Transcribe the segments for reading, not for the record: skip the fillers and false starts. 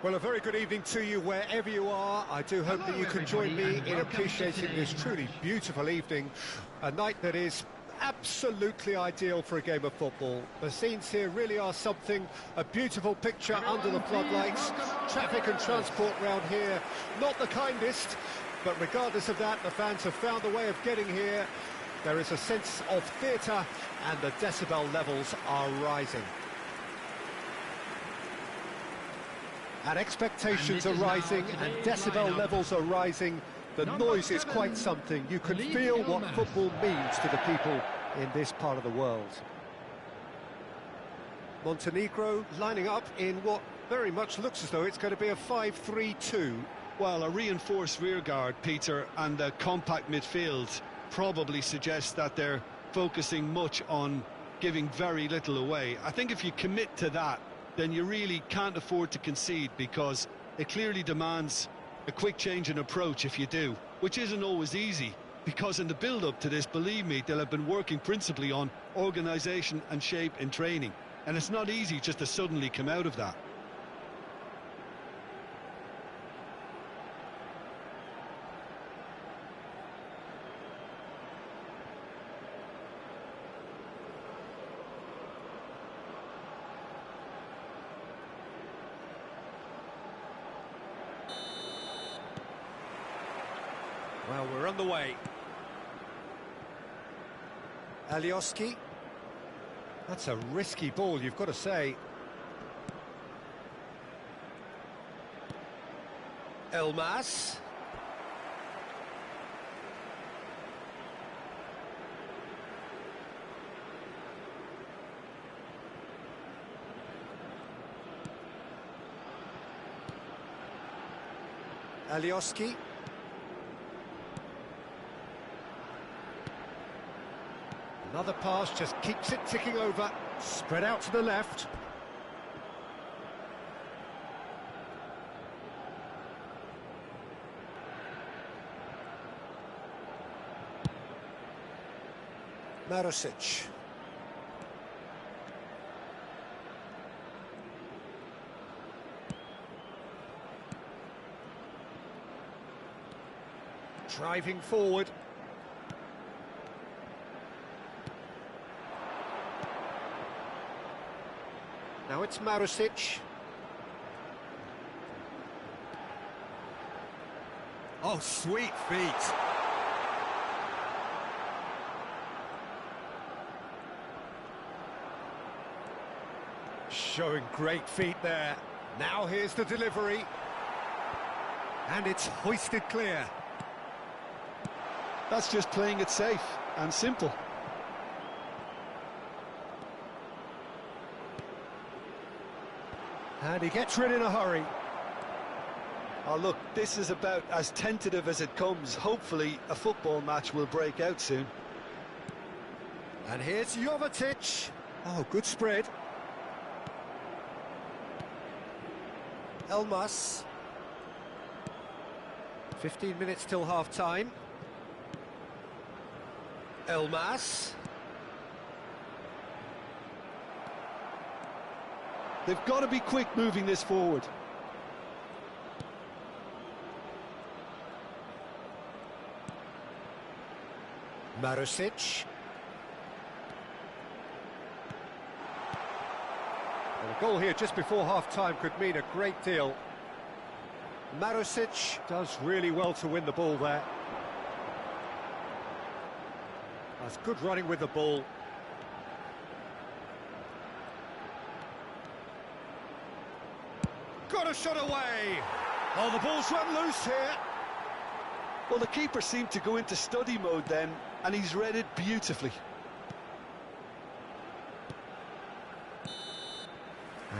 Well, a very good evening to you wherever you are. I do hope that you can join me in appreciating this truly beautiful evening, a night that is absolutely ideal for a game of football. The scenes here really are something, a beautiful picture under the floodlights. Traffic and transport round here, not the kindest, but regardless of that, the fans have found a way of getting here. There is a sense of theatre and the decibel levels are rising. And expectations are rising and decibel levels are rising. The noise is quite something. You can feel what football means to the people in this part of the world. Montenegro lining up in what very much looks as though it's going to be a 5-3-2. Well, a reinforced rearguard, Peter, and a compact midfield probably suggests that they're focusing much on giving very little away. I think if you commit to that, then you really can't afford to concede, because it clearly demands a quick change in approach if you do, which isn't always easy, because in the build-up to this, believe me, they'll have been working principally on organisation and shape in training, and it's not easy just to suddenly come out of that. Well, we're on the way. Alioski. That's a risky ball, you've got to say. Elmas. Alioski. Another pass, just keeps it ticking over. Spread out to the left. Marusic. Driving forward. Now it's Marusic. Oh, sweet feet. Showing great feet there. Now here's the delivery. And it's hoisted clear. That's just playing it safe and simple. And he gets rid in a hurry. Oh, look, this is about as tentative as it comes. Hopefully, a football match will break out soon. And here's Jovetic. Oh, good spread. Elmas. 15 minutes till half-time. Elmas. They've got to be quick moving this forward. Marusic. Well, a goal here just before half-time could mean a great deal. Marusic does really well to win the ball there. That's good running with the ball. Got a shot away! Oh, the ball's run loose here. Well, the keeper seemed to go into study mode then, and he's read it beautifully.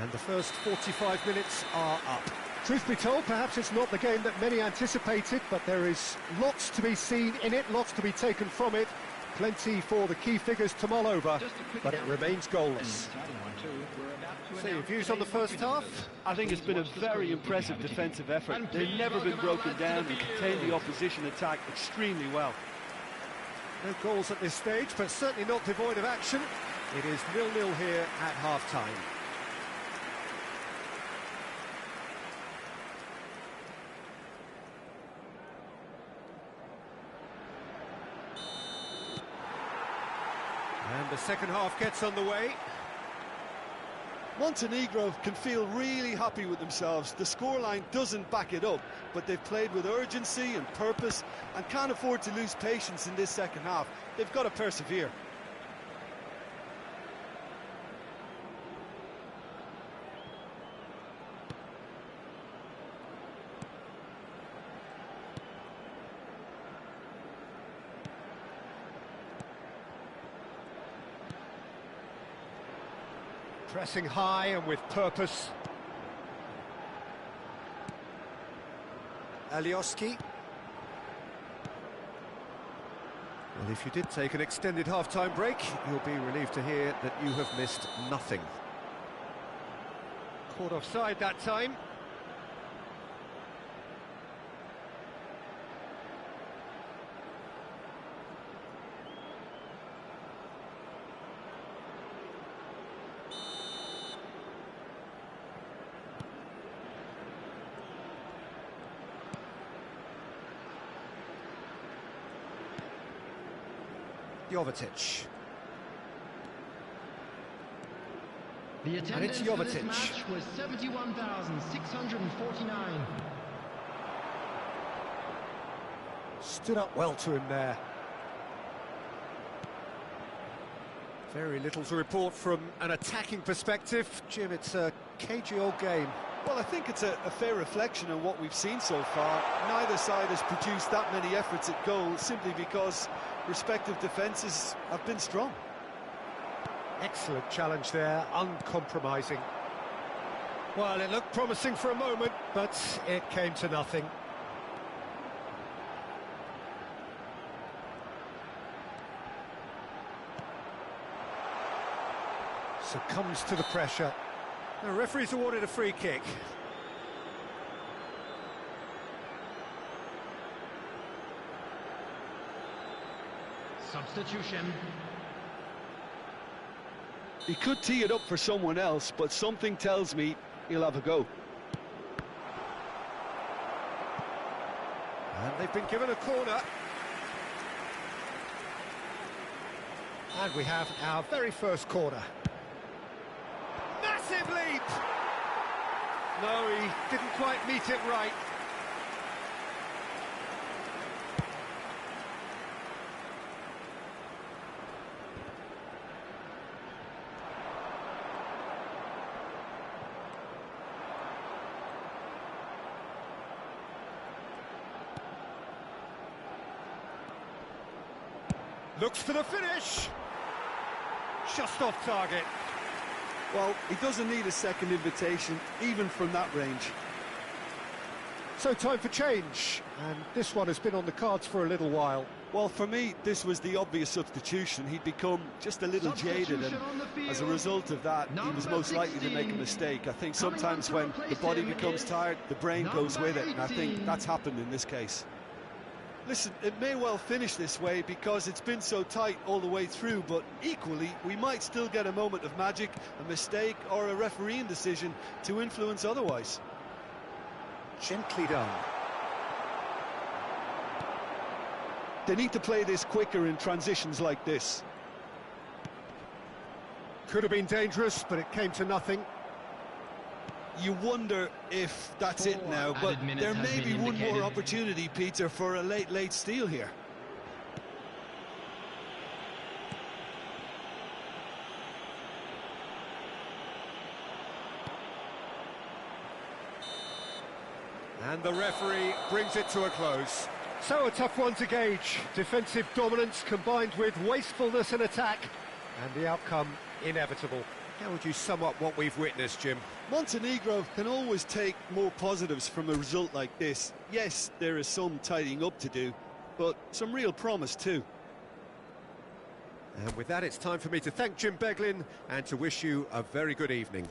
And the first 45 minutes are up. Truth be told, perhaps it's not the game that many anticipated, but there is lots to be seen in it, lots to be taken from it. Plenty for the key figures to mull over, but it remains goalless. So your views on the first half? I think it's been a very impressive defensive effort. They've never been broken down and contained the opposition attack extremely well. No goals at this stage, but certainly not devoid of action. It is 0-0 here at half-time. And the second half gets underway. Montenegro can feel really happy with themselves. The scoreline doesn't back it up, but they've played with urgency and purpose and can't afford to lose patience in this second half. They've got to persevere. Pressing high and with purpose. Alioski. Well, if you did take an extended half-time break, you'll be relieved to hear that you have missed nothing. Caught offside that time. Jovetic. The attendance and for it's this Jovetic. match was 71,649. Stood up well to him there. Very little to report from an attacking perspective. Jim, it's a cagey old game. Well, I think it's a fair reflection on what we've seen so far. Neither side has produced that many efforts at goal simply because respective defences have been strong. Excellent challenge there, uncompromising. Well, it looked promising for a moment, but it came to nothing. Succumbs to the pressure. The referee's awarded a free kick. Substitution. He could tee it up for someone else, but something tells me he'll have a go. And they've been given a corner. And we have our very first corner. Massive leap! No, he didn't quite meet it right. Looks for the finish. Just off target. Well, he doesn't need a second invitation, even from that range. So time for change, and this one has been on the cards for a little while. Well, for me, this was the obvious substitution. He'd become just a little jaded, and as a result of that, he was most likely to make a mistake. I think sometimes when the body becomes tired, the brain goes with it, and I think that's happened in this case. Listen, it may well finish this way because it's been so tight all the way through, but equally, we might still get a moment of magic, a mistake, or a refereeing decision to influence otherwise. Gently done. They need to play this quicker in transitions like this. Could have been dangerous, but it came to nothing. You wonder if that's it now, but there may be one more opportunity, Peter, for a late steal here. And the referee brings it to a close. So a tough one to gauge. Defensive dominance combined with wastefulness in attack, and the outcome inevitable. How would you sum up what we've witnessed, Jim? Montenegro can always take more positives from a result like this. Yes, there is some tidying up to do, but some real promise too. And with that, it's time for me to thank Jim Beglin and to wish you a very good evening.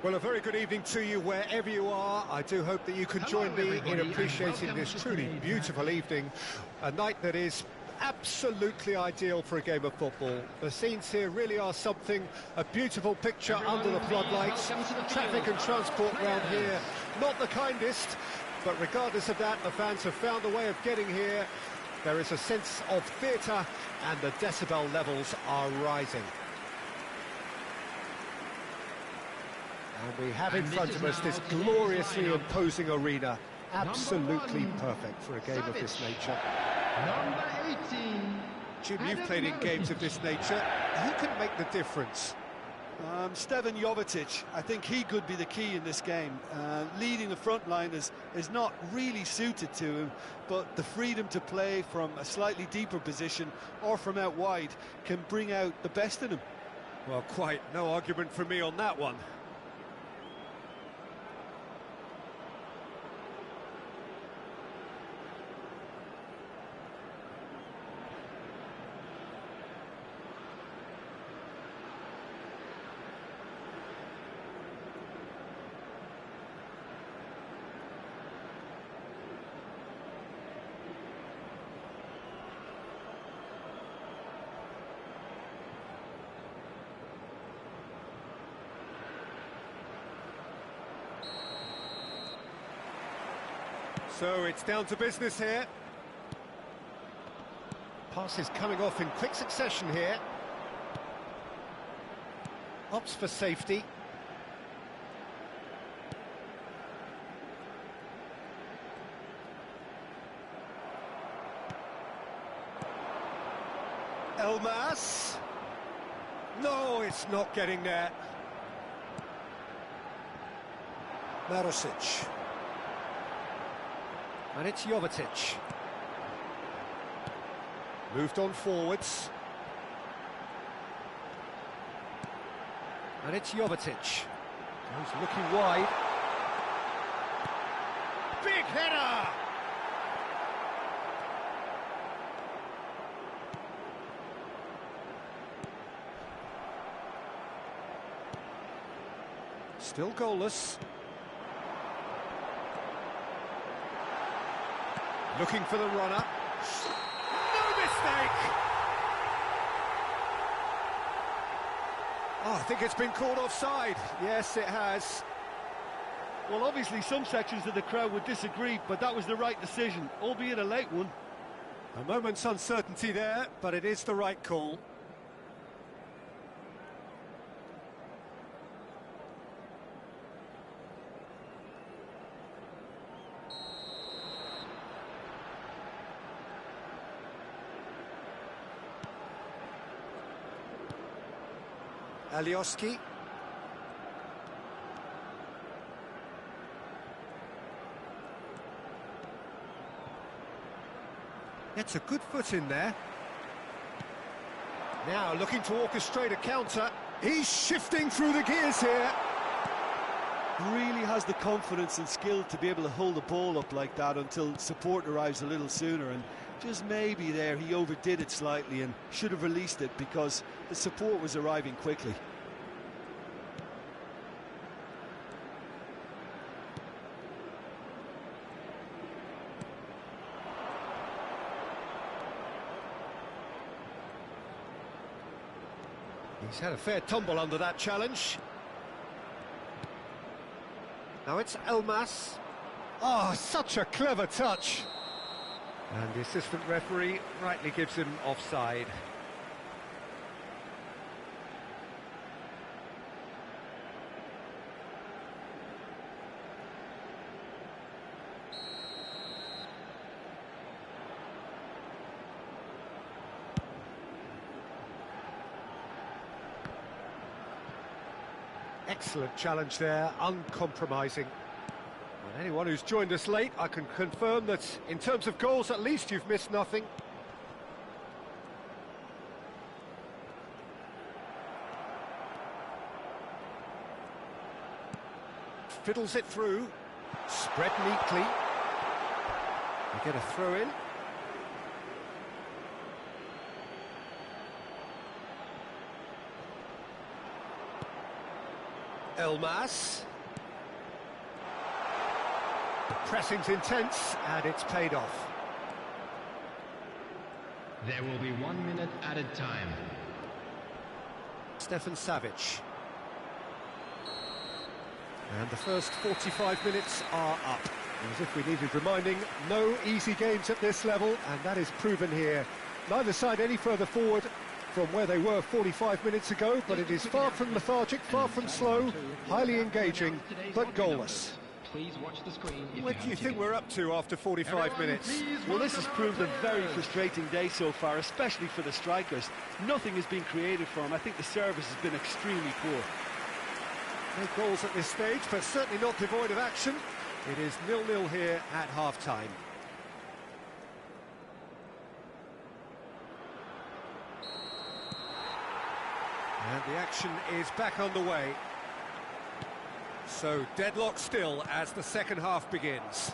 Well, a very good evening to you wherever you are. I do hope that you can join me in appreciating this truly beautiful evening, a night that is absolutely ideal for a game of football. The scenes here really are something, a beautiful picture under the floodlights. Traffic and transport round here, not the kindest, but regardless of that, the fans have found a way of getting here. There is a sense of theatre and the decibel levels are rising. And we have in front of us this gloriously imposing arena. Absolutely perfect for a game of this nature. Number 18. Jim, you've played in games of this nature. Who can make the difference? Stevan Jovetic, I think he could be the key in this game. Leading the front line is not really suited to him, but the freedom to play from a slightly deeper position or from out wide can bring out the best in him. Well, quite no argument from me on that one. So it's down to business here. Passes coming off in quick succession here. Opts for safety. Elmas. No, it's not getting there. Marusic. And it's Jovetic. Moved on forwards. And it's Jovetic. He's looking wide. Big header! Still goalless. Looking for the runner. No mistake! Oh, I think it's been called offside. Yes, it has. Well, obviously some sections of the crowd would disagree, but that was the right decision, albeit a late one. A moment's uncertainty there, but it is the right call. Alioski. Gets a good foot in there. Now looking to orchestrate a counter. He's shifting through the gears here. Really has the confidence and skill to be able to hold the ball up like that until support arrives a little sooner, and just maybe there he overdid it slightly and should have released it because the support was arriving quickly. He's had a fair tumble under that challenge. Now it's Elmas. Oh, such a clever touch. And the assistant referee rightly gives him offside. Excellent challenge there, uncompromising. And anyone who's joined us late, I can confirm that in terms of goals, at least you've missed nothing. Fiddles it through, spread neatly. We get a throw in. Elmas. Pressing's intense, and it's paid off. There will be 1 minute added time. Stefan Savic. And the first 45 minutes are up. As if we needed reminding, no easy games at this level, and that is proven here. Neither side any further forward from where they were 45 minutes ago, but it is far from lethargic, far from slow, highly engaging, but goalless. Please watch the screen. What do you think we're up to after 45 minutes? Well, this has proved a very frustrating day so far, especially for the strikers. Nothing has been created for them. I think the service has been extremely poor. No goals at this stage, but certainly not devoid of action. It is 0-0 here at half-time. And the action is back underway. So deadlock still as the second half begins.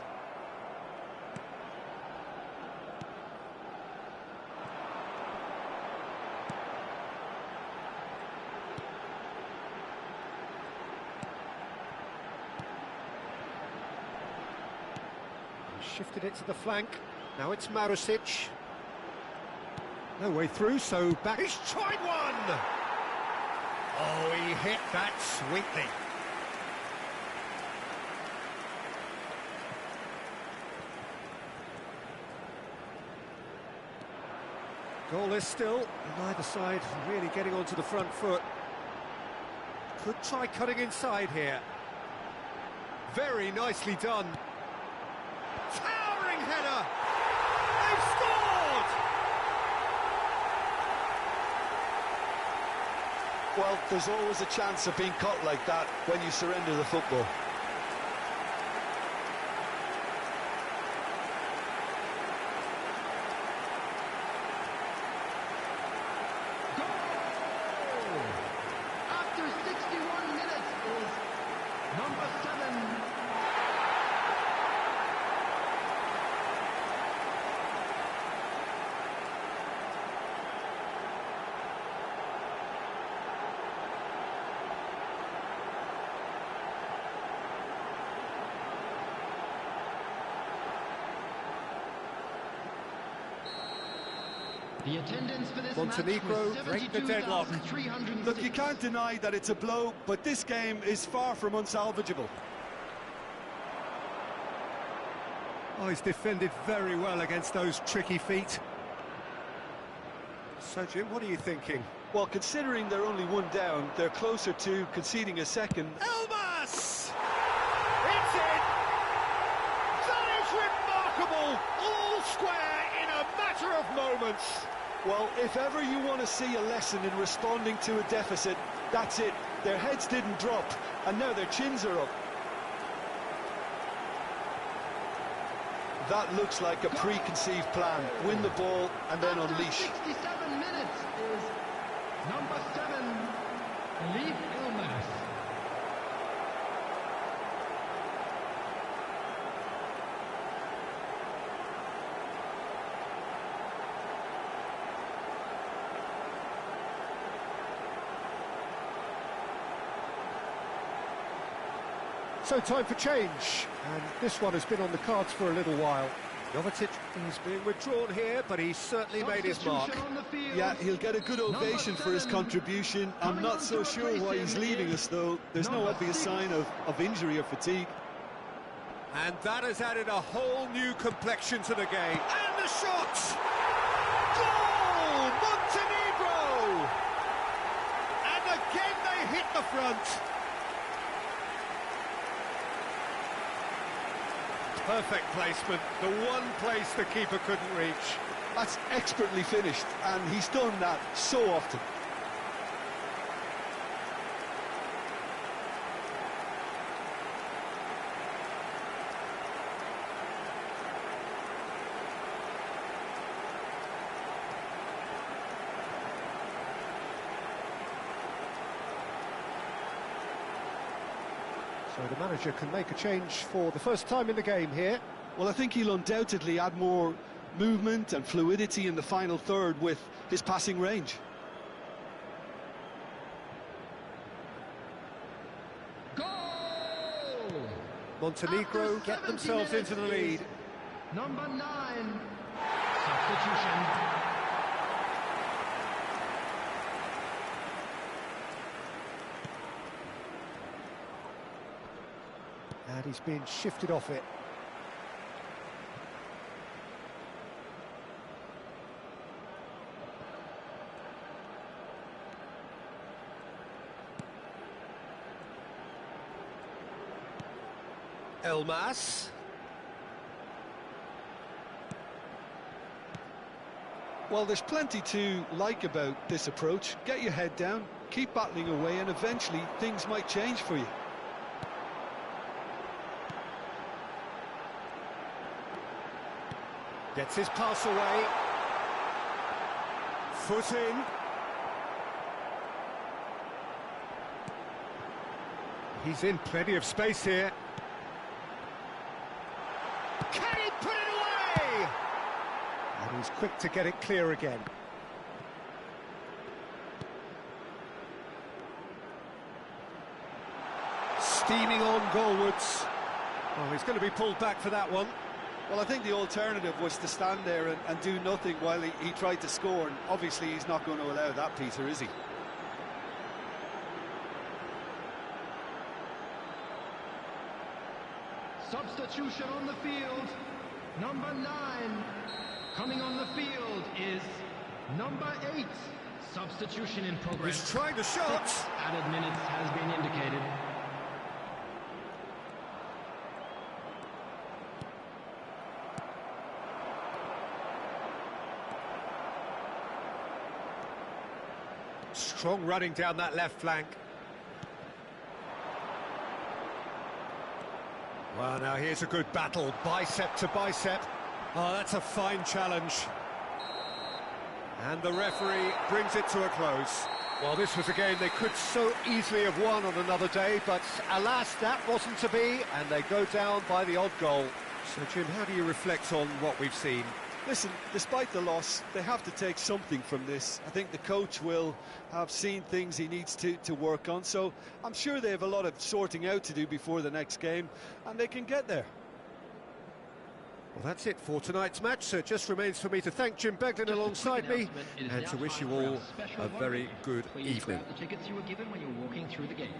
Shifted it to the flank. Now it's Marusic. No way through, so back. He's tried one! Oh, he hit that sweetly. Goalless still, neither side really getting onto the front foot. Could try cutting inside here. Very nicely done. Towering header! They've scored! Well, there's always a chance of being caught like that when you surrender the football. After 61 minutes is number 7. The attendance for this Montenegro break the deadlock. Look, you can't deny that it's a blow, but this game is far from unsalvageable. Oh, he's defended very well against those tricky feet. So, Jim, what are you thinking? Well, considering they're only one down, they're closer to conceding a second. Elmas! It's in! That is remarkable! All square in a matter of moments. Well, if ever you want to see a lesson in responding to a deficit, that's it. Their heads didn't drop, and now their chins are up. That looks like a preconceived plan. Win the ball and then unleash. 67 minutes is number 7, Leif Elmas. So time for change, and this one has been on the cards for a little while. Jovetic is being withdrawn here, but he's certainly made his mark. Yeah, he'll get a good ovation for his contribution. I'm not so sure why he's leaving us, though. There's no obvious sign of injury or fatigue. And that has added a whole new complexion to the game. And the shot! Goal! Montenegro! And again they hit the front. Perfect placement, the one place the keeper couldn't reach. That's expertly finished, and he's done that so often. So the manager can make a change for the first time in the game here. Well, I think he'll undoubtedly add more movement and fluidity in the final third with his passing range. Goal! Montenegro get themselves into the lead. Number 9. Substitution. And he's been shifted off it. Elmas. Well, there's plenty to like about this approach. Get your head down, keep battling away, and eventually things might change for you. Gets his pass away. Foot in. He's in plenty of space here. Can he put it away? And he's quick to get it clear again. Steaming on goalwards. Oh, he's going to be pulled back for that one. Well, I think the alternative was to stand there and do nothing while he tried to score, and obviously he's not going to allow that, Peter, is he? Substitution on the field. Number 9. Coming on the field is number 8. Substitution in progress. He's trying to shot. 6 added minutes has been indicated. Strong running down that left flank. Well, now here's a good battle, bicep to bicep. Oh, that's a fine challenge. And the referee brings it to a close. Well, this was a game they could so easily have won on another day, but alas, that wasn't to be, and they go down by the odd goal. So, Jim, how do you reflect on what we've seen? Listen, despite the loss, they have to take something from this. I think the coach will have seen things he needs to work on, so I'm sure they have a lot of sorting out to do before the next game, and they can get there. Well, that's it for tonight's match, so it just remains for me to thank Jim Beglin alongside me and to wish you all a very good evening. The tickets you were given when you were walking through the gates.